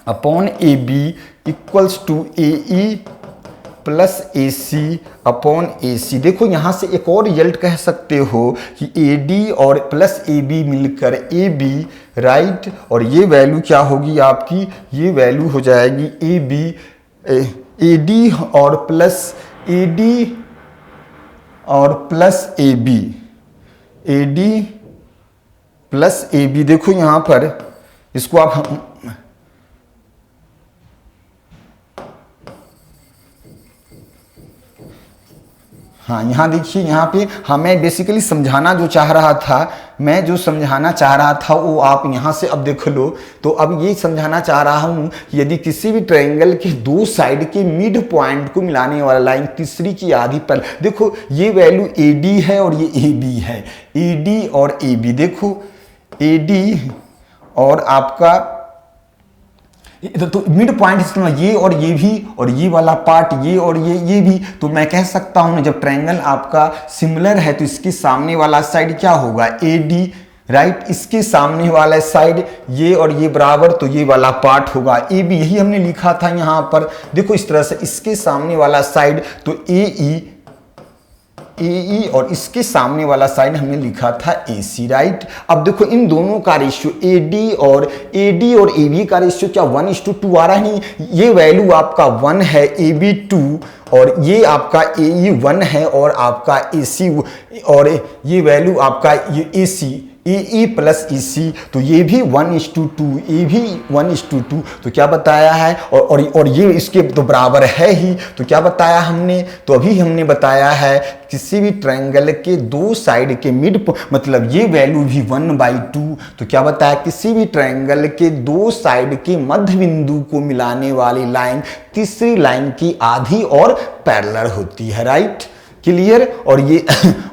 upon A B equals to A E plus A C upon A C. देखो यहाँ से एक और रिजल्ट कह सकते हो कि ए डी और प्लस ए बी मिलकर ए बी, राइट। और ये वैल्यू क्या होगी आपकी, ये वैल्यू हो जाएगी ए बी, ए डी और प्लस ए डी और plus A B, A D plus A B. देखो यहां पर इसको आप हाँ, यहाँ देखिए, यहाँ पे हमें बेसिकली समझाना जो चाह रहा था, मैं जो समझाना चाह रहा था वो आप यहाँ से अब देख लो। तो अब ये समझाना चाह रहा हूँ, यदि किसी भी ट्रायंगल के दो साइड के मिड पॉइंट को मिलाने वाला लाइन तीसरी की आधी पर, देखो ये वैल्यू ए डी है और ये ए बी है, ए डी और ए बी। देखो ए डी और आपका तो मिड पॉइंट इसमें ये और ये भी, और ये वाला पार्ट ये और ये भी। तो मैं कह सकता हूं ना, जब ट्रायंगल आपका सिमिलर है तो इसके सामने वाला साइड क्या होगा, ए डी, राइट। इसके सामने वाला साइड ये और ये बराबर, तो ये वाला पार्ट होगा ए बी। यही हमने लिखा था यहां पर, देखो इस तरह से, इसके सामने वाला साइड तो ए ई और इसके सामने वाला साइड हमने लिखा था ए सी, राइट। अब देखो इन दोनों का रेशियो ए डी और ए बी का रेशियो क्या 1:2 आ रहा है। नहीं, ये वैल्यू आपका 1 है, ए बी 2, और ये आपका ए ई 1 है और आपका ए सी, और ये वैल्यू आपका ये ए सी, ए ई प्लस ई सी, तो ये भी 1:2, ये भी 1:2। तो क्या बताया है, और ये इसके तो बराबर है ही। तो क्या बताया हमने, तो अभी हमने बताया है किसी भी ट्रायंगल के दो साइड के मिड, मतलब ये वैल्यू भी 1/2। तो क्या बताया, किसी भी ट्रायंगल के दो साइड के मध्य बिंदु को मिलाने वाली लाइन तीसरी लाइन की आधी और पैरेलल होती है, राइट। क्लियर। और ये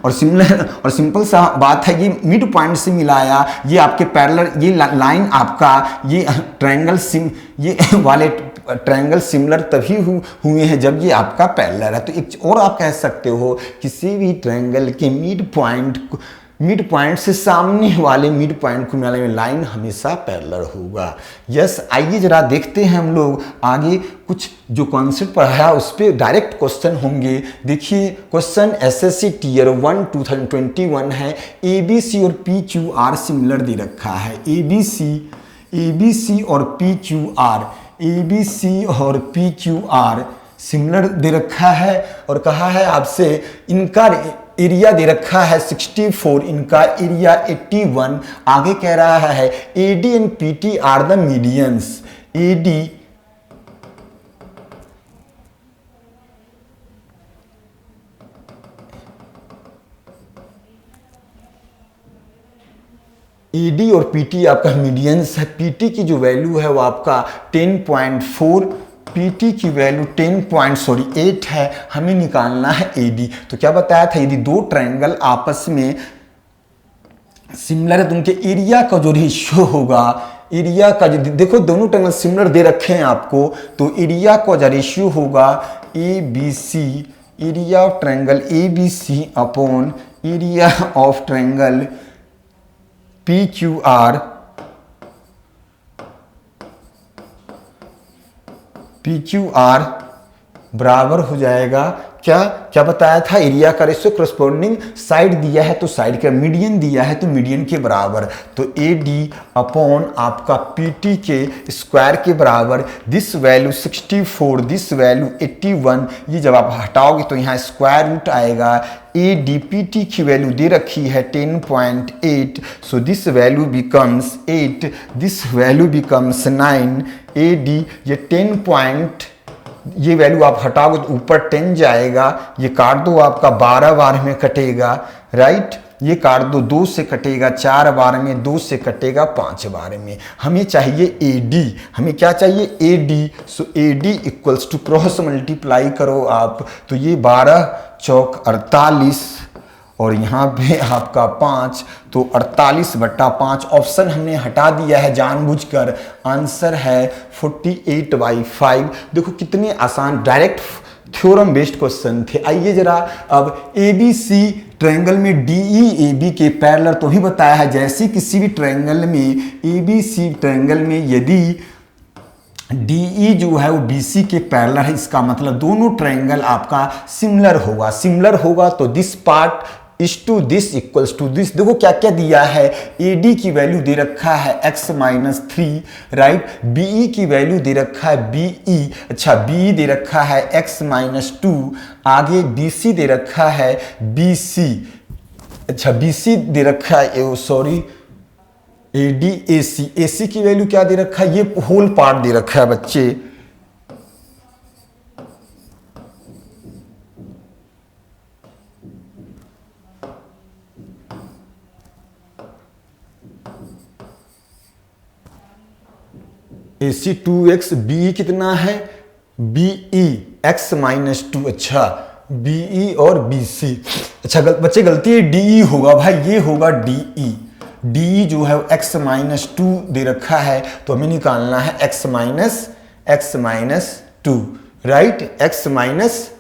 और सिमिलर और सिंपल सा बात है, ये मिड पॉइंट से मिलाया, ये आपके पैरेलल, ये लाइन आपका, ये ट्रायंगल ये वाले ट्रायंगल सिमिलर तभी हुए हैं जब ये आपका पैरेलल है। तो एक और आप कह सकते हो, किसी भी ट्रायंगल के मिड पॉइंट से सामने वाले मिड पॉइंट को मिलाने में लाइन हमेशा पैरेलल होगा। यस, आइए जरा देखते हैं हम लोग आगे कुछ जो कॉन्सेप्ट पढ़ाया उस पर डायरेक्ट क्वेश्चन होंगे। देखिए क्वेश्चन एसएससी टीयर 1 2021 है। एबीसी और पीक्यूआर सिमिलर दे रखा है। एबीसी और पीक्यूआर, एबीसी और पीक्यूआर सिमिलर दे रखा है, और कहा है आपसे इनका एरिया दे रखा है 64, इनका एरिया 81। आगे कह रहा है AD and PT are the medians. AD और PT आपका मीडियंस है। PT की जो वैल्यू है वो आपका 10.4, PT की वैल्यू 8 है। हमें निकालना है AD। तो क्या बताया था, यदि दो ट्रायंगल आपस में सिमिलर है तो उनके एरिया का जो रेशियो होगा, एरिया का जो, देखो दोनों ट्रायंगल सिमिलर दे रखे हैं आपको, तो एरिया का जो रेशियो होगा ABC, area of triangle ABC upon area of triangle PQR बराबर हो जाएगा क्या बताया था, एरिया का रेशियो करस्पॉन्डिंग साइड दिया है तो साइड का, मीडियन दिया है तो मीडियन के बराबर, तो AD अपॉन आपका PT के स्क्वायर के बराबर। दिस वैल्यू 64, दिस वैल्यू 81, ये जब आप हटाओगे तो यहाँ स्क्वायर रूट आएगा। AD PT की वैल्यू दे रखी है 10.8, so this value becomes 8, this value becomes 9। AD ये 10 ये वैल्यू आप हटाओगे तो ऊपर 10 जाएगा, ये काट दो आपका 12 बार में कटेगा, राइट। ये काट दो 2 से कटेगा 4 बार में, 2 से कटेगा 5 बार में। हमें चाहिए AD, हमें क्या चाहिए AD। So AD equals to cross multiply करो आप, तो ये 12 चौक 48 और यहाँ पे आपका 5, तो 48/5। ऑप्शन हमने हटा दिया है जानबूझकर, आंसर है 48/5। देखो कितने आसान डायरेक्ट थ्योरम बेस्ड क्वेश्चन थे। आइए जरा अब ABC ट्रायंगल में DEAB के पैरेलल तो ही बताया है, जैसे किसी भी ट्रायंगल में ABC ट्रायंगल में यदि DE जो है वो BC के पैरेलल है, इसका मतलब दोनों ट्रायंगल आपका सिमिलर होगा तो this part is to this equals to this. देखो क्या क्या दिया है, AD की वैल्यू दे रखा है x-3, राइट। BE की वैल्यू दे रखा है BE दे रखा है x-2। आगे BC दे रखा है BC दे रखा है, सॉरी AD AC, AC की वैल्यू क्या दे रखा है, ये होल पार्ट दे रखा है बच्चे, AC 2x, BE कितना है, BE x माइनस 2, अच्छा BE और BC, अच्छा बच्चे गलती है DE होगा भाई, ये होगा DE जो है x माइनस 2 दे रखा है, तो हमें निकालना है x minus 2, right, x minus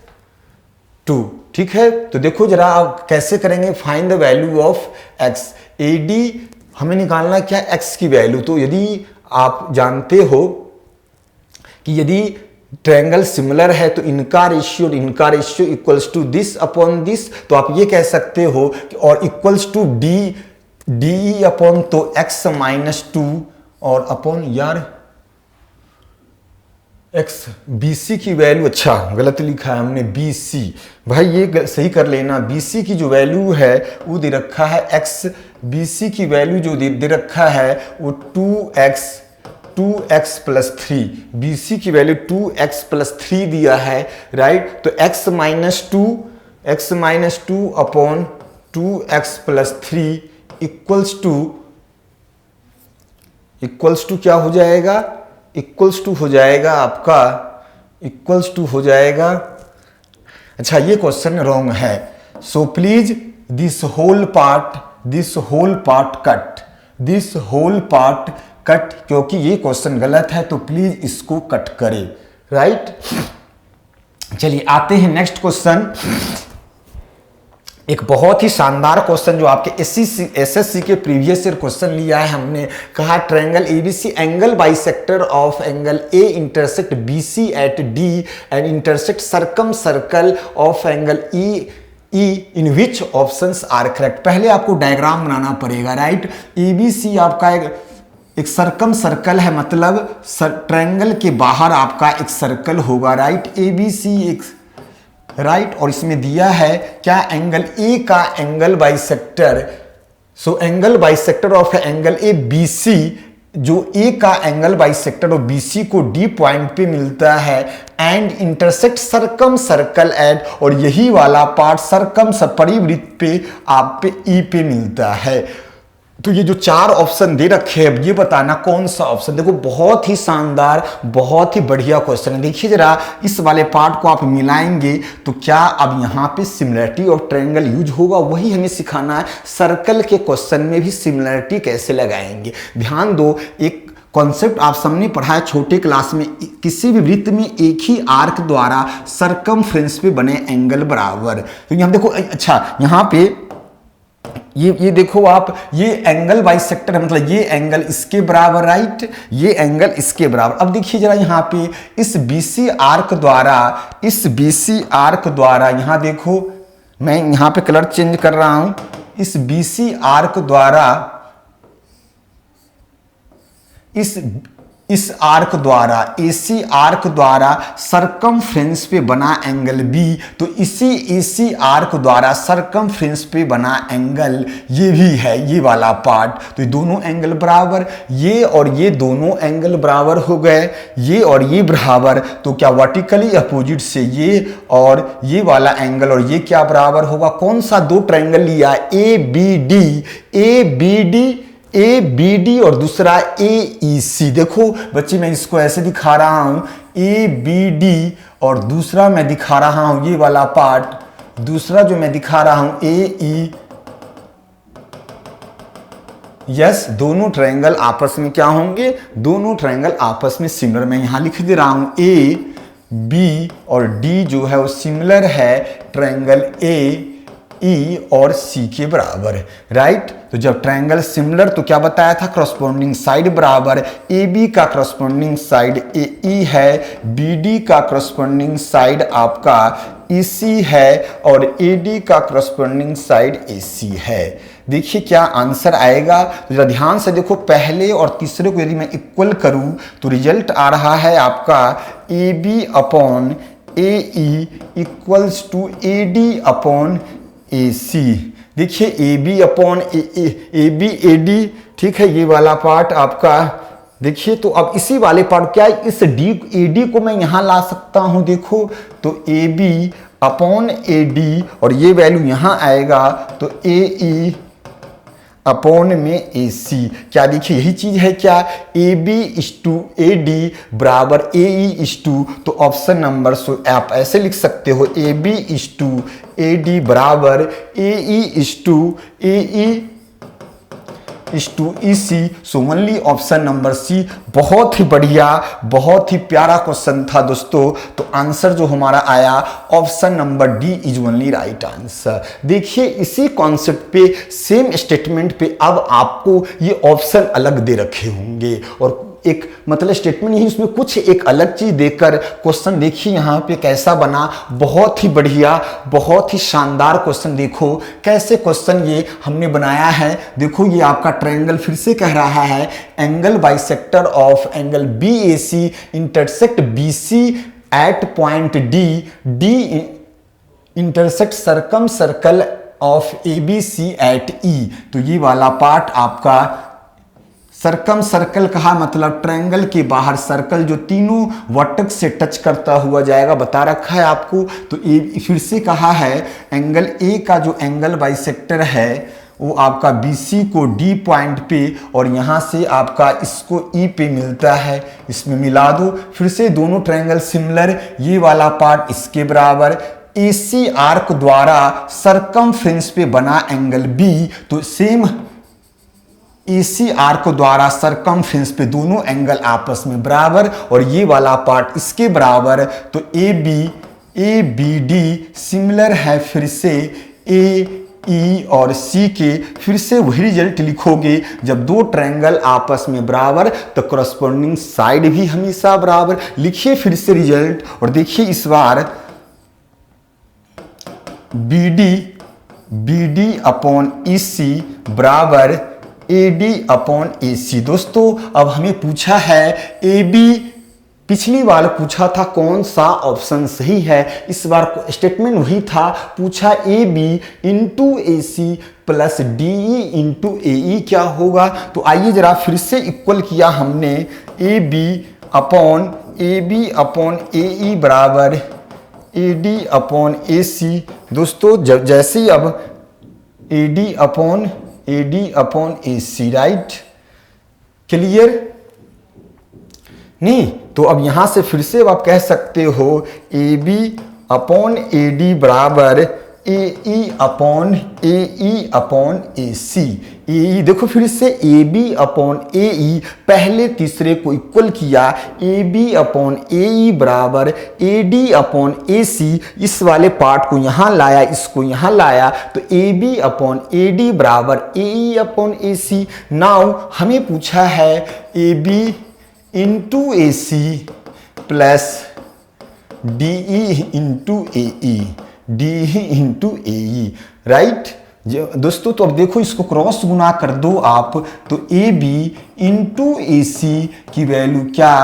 2, ठीक है। तो देखो जरा आप कैसे करेंगे, find the value of x, AD हमें निकालना क्या है, x की वैल्यू। तो यदि आप जानते हो कि यदि ट्रायंगल सिमिलर है तो इनका ratio equals to this upon this, तो आप ये कह सकते हो कि और इक्वल्स टू DE अपॉन तो x माइनस 2 और अपॉन यार x, BC की वैल्यू, अच्छा गलत लिखा है हमने BC, भाई ये सही कर लेना, BC की जो वैल्यू है वो दे रखा है x, BC की वैल्यू जो दे रखा है वो 2x प्लस 3, BC की वैल्यू 2x प्लस 3 दिया है, राइट। तो x minus 2 upon 2x plus 3 equals to क्या हो जाएगा, इक्वल्स टू हो जाएगा आपका, इक्वल्स टू हो जाएगा, अच्छा ये क्वेश्चन रॉन्ग है, so please this whole part cut, क्योंकि ये क्वेश्चन गलत है तो प्लीज इसको कट करें, राइट। चलिए आते हैं नेक्स्ट क्वेश्चन, एक बहुत ही शानदार क्वेश्चन जो आपके एसएससी के प्रीवियस ईयर क्वेश्चन लिया है हमने, कहा triangle ABC angle bisector of angle A intersect BC at D and intersect circumcircle of angle E in which options are correct. पहले आपको डायग्राम बनाना पड़ेगा, राइट। एबीसी आपका एक सर्कम सर्कल है, मतलब ट्रायंगल के बाहर आपका एक सर्कल होगा, राइट, एबीसी एक, राइट, और इसमें दिया है क्या, एंगल ए का angle bisector, so angle bisector of angle A BC, जो ए का एंगल बाइसेक्टर और बीसी को डी पॉइंट पे मिलता है, and intersect circum circle eight, और यही वाला पार्ट सर्कम परिवृत्त पे आप पे ई पे मिलता है। तो ये जो चार ऑप्शन दे रखे हैं, ये बताना कौन सा ऑप्शन, देखो बहुत ही शानदार, बहुत ही बढ़िया क्वेश्चन है। देखिए जरा इस वाले पार्ट को आप मिलाएंगे तो क्या अब यहाँ पे सिमिलरिटी और ट्रायंगल यूज होगा, वही हमें सिखाना है। सर्कल के क्वेश्चन में भी सिमिलरिटी कैसे लगाएंगे, ध्यान दो, एक कॉन्सेप्ट आप सबने पढ़ा है छोटे क्लास में, किसी भी वृत्त में एक ही आर्क द्वारा सरकमफ्रेंस पे बने एंगल बराबर। तो यहाँ देखो, अच्छा यहाँ पे ये देखो आप, ये एंगल बाइसेक्टर है, मतलब ये एंगल इसके बराबर, राइट, ये एंगल इसके बराबर। अब देखिए जरा यहाँ पे इस बीसी आर्क द्वारा, यहाँ देखो मैं यहाँ पे कलर चेंज कर रहा हूं, इस बीसी आर्क द्वारा, इस आर्क द्वारा, एसी आर्क द्वारा सरकमफ्रेंस पे बना एंगल बी, तो इसी एसी आर्क द्वारा सरकमफ्रेंस पे बना एंगल ये भी है, ये वाला पार्ट। तो ये दोनों एंगल बराबर, ये और ये दोनों एंगल बराबर हो गए, ये और ये बराबर, तो क्या वर्टिकली अपोजिट से ये और ये वाला एंगल और ये क्या बराबर होगा, कौन सा दो ट्रायंगल लिया, ए बी डी और दूसरा ए ई सी। देखो बच्चे मैं इसको ऐसे दिखा रहा हूं, ए बी डी, और दूसरा मैं दिखा रहा हूं ये वाला पार्ट, दूसरा जो मैं दिखा रहा हूं ए ई, यस, दोनों ट्रायंगल आपस में क्या होंगे, दोनों ट्रायंगल आपस में सिमिलर। मैं यहां लिख दे रहा हूं ए बी और डी जो है वो सिमिलर है ट्रायंगल ए ई और सी के बराबर, राइट। तो जब ट्रायंगल सिमिलर तो क्या बताया था, करस्पॉन्डिंग साइड बराबर, ए बी का करस्पॉन्डिंग साइड ए ई है, बी डी का करस्पॉन्डिंग साइड आपका ई सी है, और ए डी का करस्पॉन्डिंग साइड ए सी है। देखिए क्या आंसर आएगा, तो जरा ध्यान से देखो, पहले और तीसरे को यदि मैं इक्वल करूं तो रिजल्ट आ रहा है आपका ए B upon A E equals to A D upon AC, देखिए A B upon A B A D, ठीक है, ये वाला पार्ट आपका। देखिए तो अब इसी वाले पार्ट क्या है, इस डी ए डी को मैं यहां ला सकता हूं, देखो तो A B upon A D, और ये वैल्यू यहां आएगा तो ए ई अपॉन में ए सी। क्या देखिए यही चीज है क्या, ए B is to A D बराबर ए ई इस टू, तो ऑप्शन नंबर सो आप ऐसे लिख सकते हो A B is to A D बराबर A E is to A E is to E C. So only option number C. बहुत ही बढ़िया, बहुत ही प्यारा क्वेश्चन था दोस्तों। तो आंसर जो हमारा आया option number D is only right answer. देखिए इसी कॉन्सेप्ट पे, सेम स्टेटमेंट पे अब आपको ये ऑप्शन अलग दे रखे होंगे, और एक मतलब स्टेटमेंट यही, उसमें कुछ एक अलग चीज देकर क्वेश्चन देखिए यहाँ पे कैसा बना। बहुत ही बढ़िया, बहुत ही शानदार क्वेश्चन। देखो कैसे क्वेश्चन ये हमने बनाया है। देखो ये आपका ट्रायंगल फिर से कह रहा है angle bisector of angle B A C intersect B C at point D, D intersect circumcircle of A B C at E. तो ये वाला पार्ट आपका सर्कम सर्कल कहा, मतलब ट्रायंगल के बाहर सर्कल जो तीनों वर्टेक्स से टच करता हुआ जाएगा, बता रखा है आपको। तो ये फिर से कहा है एंगल ए का जो एंगल बाइसेक्टर है वो आपका BC को D पॉइंट पे, और यहाँ से आपका इसको E पे मिलता है, इसमें मिला दो। फिर से दोनों ट्रायंगल सिमिलर, ये वाला पार्ट इसके बराबर। AC आर्क द्वारा सरकमफ्रेंस पे बना एंगल B, तो सेम AC आर्क द्वारा सरकमफ्रेंस पे दोनों एंगल आपस में बराबर, और ये वाला पार्ट इसके बराबर। तो ABD सिमिलर है फिर से AE और C के। फिर से वही रिजल्ट लिखोगे, जब दो ट्रायंगल आपस में बराबर तो करस्पॉन्डिंग साइड भी हमेशा बराबर। लिखिए फिर से रिजल्ट, और देखिए इस बार BD अपॉन EC बराबर AD अपॉन AC। दोस्तों अब हमें पूछा है AB, पिछली बार पूछा था कौन सा ऑप्शन सही है, इस बार स्टेटमेंट वही था, पूछा AB into AC plus DE into AE क्या होगा। तो आइए जरा फिर से इक्वल किया हमने, AB अपॉन AE बराबर AD अपॉन AC। दोस्तों जैसे ही अब AD upon AC, right, clear नहीं। तो अब यहां से फिर से आप कह सकते हो AB अपॉन AD बराबर AE अपॉन AC। AE देखो फिर से AB अपॉन AE, पहले तीसरे को इक्वल किया, AB अपॉन AE बराबर AD अपॉन AC। इस वाले पार्ट को यहाँ लाया, इसको यहाँ लाया, तो AB अपॉन AD बराबर AE अपॉन AC। नाउ हमें पूछा है AB into AC plus DE into AE, right दोस्तों। तो अब देखो इसको क्रॉस गुना कर दो आप, तो AB इंटू AC की वैल्यू क्या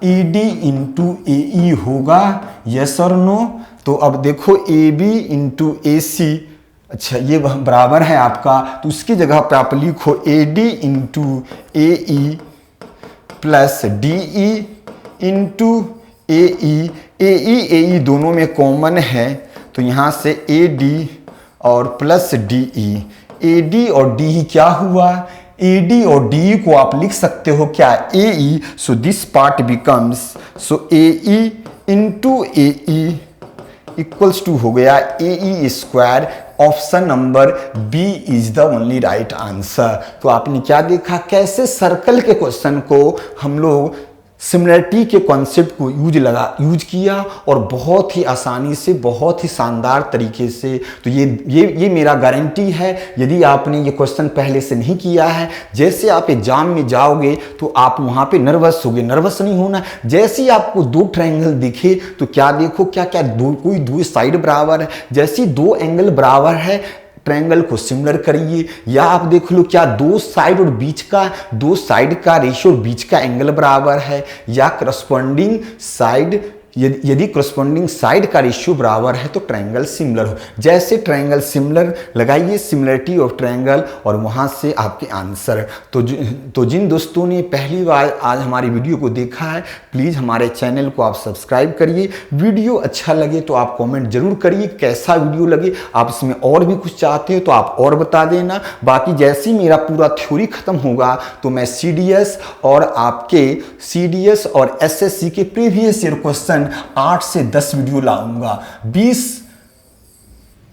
AD इंटू AE होगा, यस और नो। तो अब देखो AB इंटू AC, अच्छा ये बराबर है आपका, तो उसकी जगह पे आप लिखो AD into AE plus DE into AE दोनों में कॉमन है, तो यहाँ से AD और प्लस DE, AD और DE क्या हुआ, AD और DE को आप लिख सकते हो क्या AE। So this part becomes, so AE into AE equals to हो गया AE square. Option number B is the only right answer. तो आपने क्या देखा, कैसे सर्कल के क्वेश्चन को हम लोग सिमिलरिटी के कॉन्सेप्ट को यूज किया, और बहुत ही आसानी से, बहुत ही शानदार तरीके से। तो ये मेरा गारंटी है, यदि आपने ये क्वेश्चन पहले से नहीं किया है, जैसे आप एग्जाम में जाओगे तो आप वहाँ पे नर्वस होगे, नर्वस नहीं होना। जैसे ही आपको दो ट्रायंगल दिखे तो क्या देखो, क्या क्या कोई दो साइड बराबर है, जैसे दो एंगल बराबर है ट्रायंगल को सिमिलर करिए, या आप देख लो क्या दो साइड और दो साइड का रेशियो बीच का एंगल बराबर है, या करस्पॉन्डिंग साइड यदि करस्पॉन्डिंग साइड का रेशियो बराबर है तो ट्रायंगल सिमिलर हो। जैसे ट्रायंगल सिमिलर लगाइए, सिमिलरिटी ऑफ ट्रायंगल, और वहां से आपके आंसर। तो जिन दोस्तों ने पहली बार आज हमारी वीडियो को देखा है, प्लीज़ हमारे चैनल को आप सब्सक्राइब करिए। वीडियो अच्छा लगे तो आप कमेंट जरूर करिए कैसा वीडियो लगे, आप इसमें और भी कुछ चाहते हो तो आप और बता देना। बाकी जैसे ही मेरा पूरा थ्योरी खत्म होगा तो मैं सीडीएस और एसएससी के प्रीवियस ईयर क्वेश्चन 8 से 10 वीडियो लाऊंगा। 20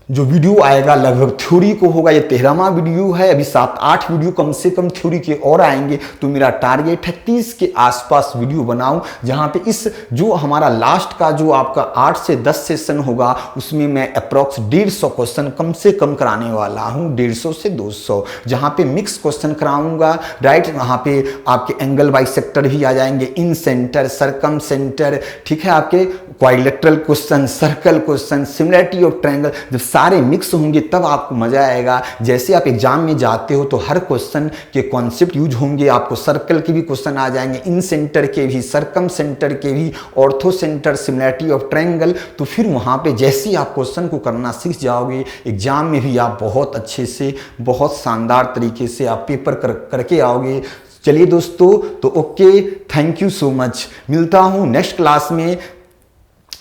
जो वीडियो आएगा लगभग थ्योरी को होगा, ये 13वां वीडियो है, अभी 7-8 वीडियो कम से कम थ्योरी के और आएंगे। तो मेरा टारगेट है 30 के आसपास वीडियो बनाऊं, जहां पे इस जो हमारा लास्ट का जो आपका 8 से 10 सेशन होगा उसमें मैं अप्रॉक्स 150 क्वेश्चन कम से कम कराने वाला हूं, 150 से 200, जहां पे मिक्स क्वेश्चन कराऊंगा। राइट, वहां पे आपके एंगल बाइसेक्टर भी आ जाएंगे, इन सेंटर, सरकम सेंटर, ठीक है, आपके quadrilateral question, circle question, similarity of triangle, जब सारे मिक्स होंगे तब आपको मजा आएगा। जैसे आप एग्जाम में जाते हो तो हर क्वेश्चन के कॉन्सेप्ट यूज होंगे, आपको सर्कल के भी क्वेश्चन आ जाएंगे, इन सेंटर के भी, सरकम सेंटर के भी, ortho centre, similarity of triangle. तो फिर वहां पे जैसे ही आप क्वेश्चन को करना सीख जाओगे, एग्जाम में भी आप बहुत अच्छे से, बहुत शानदार तरीके से आप पेपर करके आओगे। चलिए दोस्तों, तो okay, thank you so much. मिलता हूं नेक्स्ट क्लास में।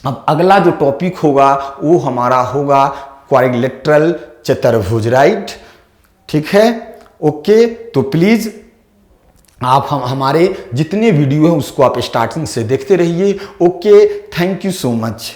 अब अगला जो टॉपिक होगा वो हमारा होगा क्वाड्रिलेटरल चतुर्भुज। राइट, ठीक है, ओके। तो प्लीज आप हमारे जितने वीडियो हैं उसको आप स्टार्टिंग से देखते रहिए। Okay, thank you so much.